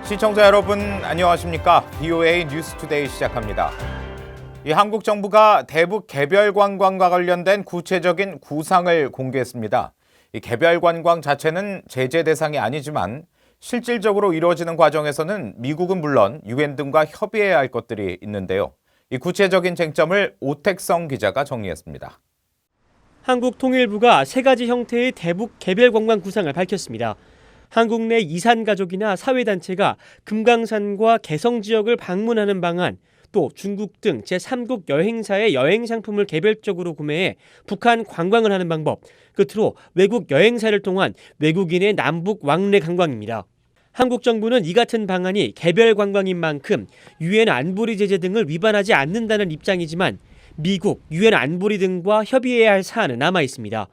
시청자 여러분 안녕하십니까? VOA 뉴스투데이 시작합니다. 이 한국 정부가 대북 개별 관광과 관련된 구체적인 구상을 공개했습니다. 이 개별 관광 자체는 제재 대상이 아니지만 실질적으로 이루어지는 과정에서는 미국은 물론 유엔 등과 협의해야 할 것들이 있는데요. 이 구체적인 쟁점을 오택성 기자가 정리했습니다. 한국통일부가 세 가지 형태의 대북 개별 관광 구상을 밝혔습니다. 한국 내 이산 가족이나 사회단체가 금강산과 개성 지역을 방문하는 방안, 또 중국 등 제3국 여행사의 여행 상품을 개별적으로 구매해 북한 관광을 하는 방법, 끝으로 외국 여행사를 통한 외국인의 남북 왕래 관광입니다. 한국 정부는 이 같은 방안이 개별 관광인 만큼 유엔 안보리 제재 등을 위반하지 않는다는 입장이지만 미국, 유엔 안보리 등과 협의해야 할 사안은 남아 있습니다.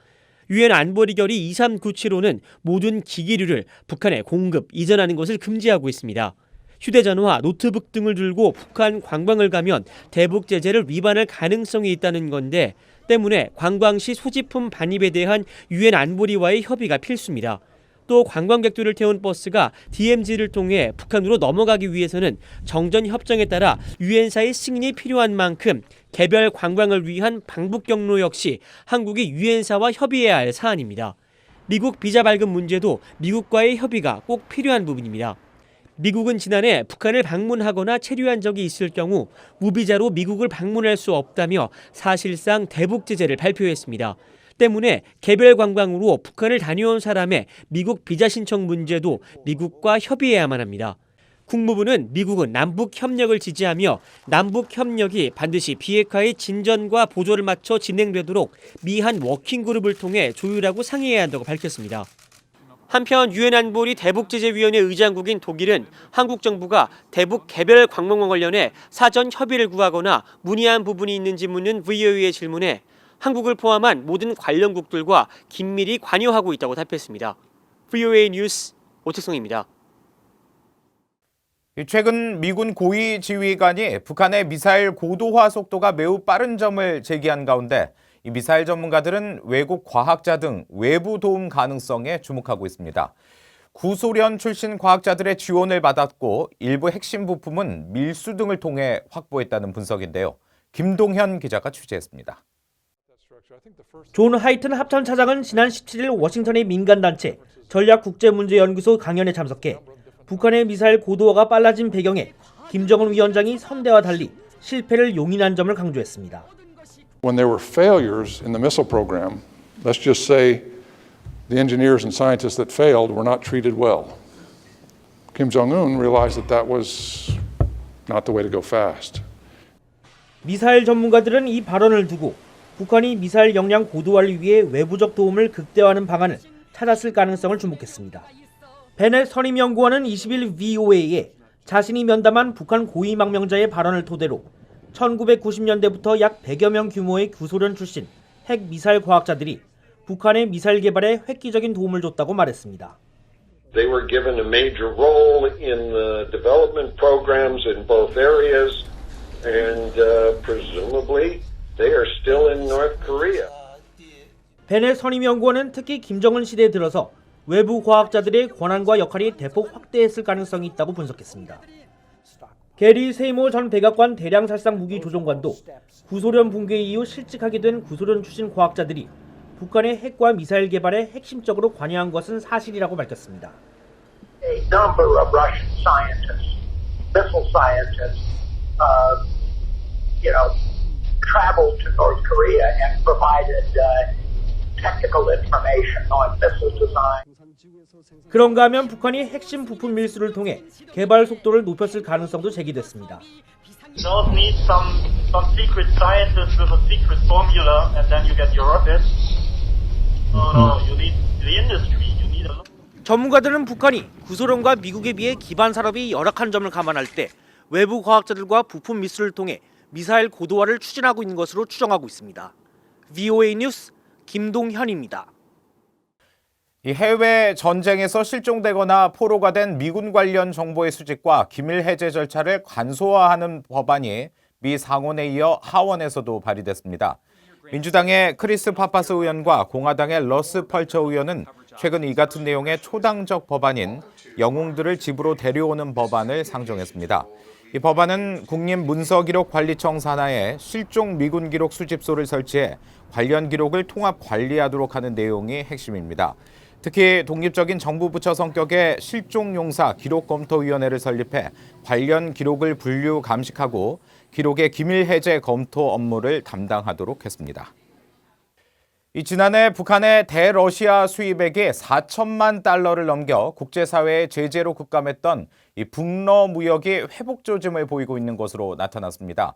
유엔 안보리 결의 23975는 모든 기기류를 북한에 공급, 이전하는 것을 금지하고 있습니다. 휴대전화, 노트북 등을 들고 북한 관광을 가면 대북 제재를 위반할 가능성이 있다는 건데 때문에 관광 시 소지품 반입에 대한 유엔 안보리와의 협의가 필수입니다. 또 관광객들을 태운 버스가 DMZ를 통해 북한으로 넘어가기 위해서는 정전 협정에 따라 유엔사의 승인이 필요한 만큼 개별 관광을 위한 방북 경로 역시 한국이 유엔사와 협의해야 할 사안입니다. 미국 비자 발급 문제도 미국과의 협의가 꼭 필요한 부분입니다. 미국은 지난해 북한을 방문하거나 체류한 적이 있을 경우 무비자로 미국을 방문할 수 없다며 사실상 대북 제재를 발표했습니다. 때문에 개별 관광으로 북한을 다녀온 사람의 미국 비자 신청 문제도 미국과 협의해야만 합니다. 국무부는 미국은 남북 협력을 지지하며 남북 협력이 반드시 비핵화의 진전과 보조를 맞춰 진행되도록 미한 워킹그룹을 통해 조율하고 상의해야 한다고 밝혔습니다. 한편 유엔 안보리 대북제재위원회 의장국인 독일은 한국 정부가 대북 개별 관광과 관련해 사전 협의를 구하거나 문의한 부분이 있는지 묻는 VOA의 질문에 한국을 포함한 모든 관련국들과 긴밀히 관여하고 있다고 답했습니다. VOA 뉴스 오택성입니다. 최근 미군 고위 지휘관이 북한의 미사일 고도화 속도가 매우 빠른 점을 제기한 가운데 이 미사일 전문가들은 외국 과학자 등 외부 도움 가능성에 주목하고 있습니다. 구소련 출신 과학자들의 지원을 받았고 일부 핵심 부품은 밀수 등을 통해 확보했다는 분석인데요. 김동현 기자가 취재했습니다. 존 하이튼 합참차장은 지난 17일 워싱턴의 민간단체 전략국제문제연구소 강연에 참석해 북한의 미사일 고도화가 빨라진 배경에 김정은 위원장이 선대와 달리 실패를 용인한 점을 강조했습니다. When there were failures in the missile program, let's just say the engineers and scientists that failed were not treated well. Kim Jong-un realized that that was not the way to go fast. 미사일 전문가들은 이 발언을 두고 북한이 미사일 역량 고도화를 위해 외부적 도움을 극대화하는 방안을 찾았을 가능성을 주목했습니다. 베넷 선임연구원은 20일 VOA에 자신이 면담한 북한 고위 망명자의 발언을 토대로 1990년대부터 약 100여 명 규모의 구소련 출신 핵 미사일 과학자들이 북한의 미사일 개발에 획기적인 도움을 줬다고 말했습니다. They were given a major role in the development programs in both areas and presumably they are still in North Korea. 베넷 선임연구원은 특히 김정은 시대에 들어서 외부 과학자들의 권한과 역할이 대폭 확대했을 가능성이 있다고 분석했습니다. 게리 세이모 전 백악관 대량살상 무기 조종관도 구소련 붕괴 이후 실직하게 된 구소련 출신 과학자들이 북한의 핵과 미사일 개발에 핵심적으로 관여한 것은 사실이라고 밝혔습니다. A number of Russian scientists, missile scientists, traveled to North Korea and provided technical information on missile design. 그런가 하면 북한이 핵심 부품 밀수를 통해 개발 속도를 높였을 가능성도 제기됐습니다. You don't need some secret scientist with a secret formula and then you get your rocket. No, you need the industry. You need a lot. 전문가들은 북한이 구소련과 미국에 비해 기반 산업이 열악한 점을 감안할 때 외부 과학자들과 부품 밀수를 통해 미사일 고도화를 추진하고 있는 것으로 추정하고 있습니다. VOA 뉴스 김동현입니다. 이 해외 전쟁에서 실종되거나 포로가 된 미군 관련 정보의 수집과 기밀 해제 절차를 간소화하는 법안이 미 상원에 이어 하원에서도 발의됐습니다. 민주당의 크리스 파파스 의원과 공화당의 러스 펄처 의원은 최근 이 같은 내용의 초당적 법안인 영웅들을 집으로 데려오는 법안을 상정했습니다. 이 법안은 국립문서기록관리청 산하에 실종 미군 기록 수집소를 설치해 관련 기록을 통합 관리하도록 하는 내용이 핵심입니다. 특히 독립적인 정부 부처 성격의 실종용사 기록검토위원회를 설립해 관련 기록을 분류 감식하고 기록의 기밀 해제 검토 업무를 담당하도록 했습니다. 지난해 북한의 대러시아 수입액이 4천만 달러를 넘겨 국제사회의 제재로 급감했던 북러 무역이 회복 조짐을 보이고 있는 것으로 나타났습니다.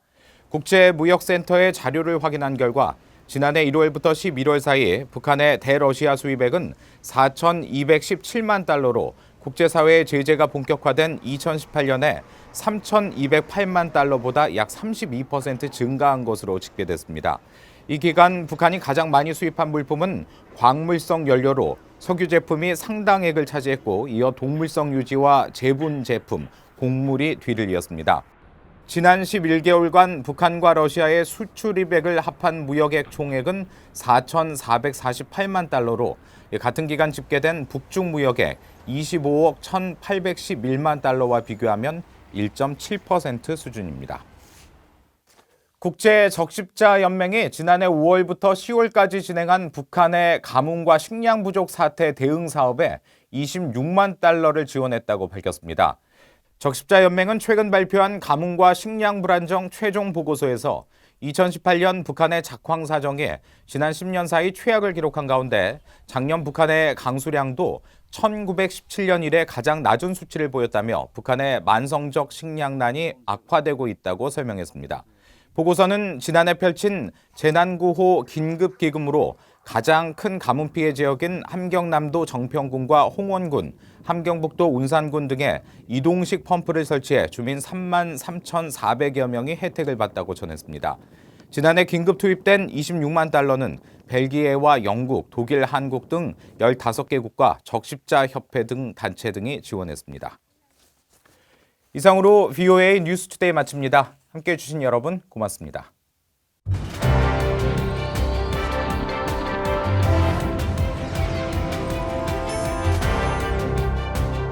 국제무역센터의 자료를 확인한 결과 지난해 1월부터 11월 사이 북한의 대러시아 수입액은 4,217만 달러로 국제사회의 제재가 본격화된 2018년에 3,208만 달러보다 약 32% 증가한 것으로 집계됐습니다. 이 기간 북한이 가장 많이 수입한 물품은 광물성 연료로 석유 제품이 상당액을 차지했고 이어 동물성 유지와 제분 제품, 곡물이 뒤를 이었습니다. 지난 11개월간 북한과 러시아의 수출입액을 합한 무역액 총액은 4,448만 달러로 같은 기간 집계된 북중 무역액 25억 1,811만 달러와 비교하면 1.7% 수준입니다. 국제적십자연맹이 지난해 5월부터 10월까지 진행한 북한의 가뭄과 식량 부족 사태 대응 사업에 26만 달러를 지원했다고 밝혔습니다. 적십자연맹은 최근 발표한 가뭄과 식량 불안정 최종 보고서에서 2018년 북한의 작황 사정이 지난 10년 사이 최악을 기록한 가운데 작년 북한의 강수량도 1917년 이래 가장 낮은 수치를 보였다며 북한의 만성적 식량난이 악화되고 있다고 설명했습니다. 보고서는 지난해 펼친 재난구호 긴급기금으로 가장 큰 가뭄 피해 지역인 함경남도 정평군과 홍원군, 함경북도 운산군 등에 이동식 펌프를 설치해 주민 3만 3,400여 명이 혜택을 받다고 전했습니다. 지난해 긴급 투입된 26만 달러는 벨기에와 영국, 독일, 한국 등 15개국과 적십자협회 등 단체 등이 지원했습니다. 이상으로 VOA 뉴스투데이 마칩니다. 함께해 주신 여러분 고맙습니다.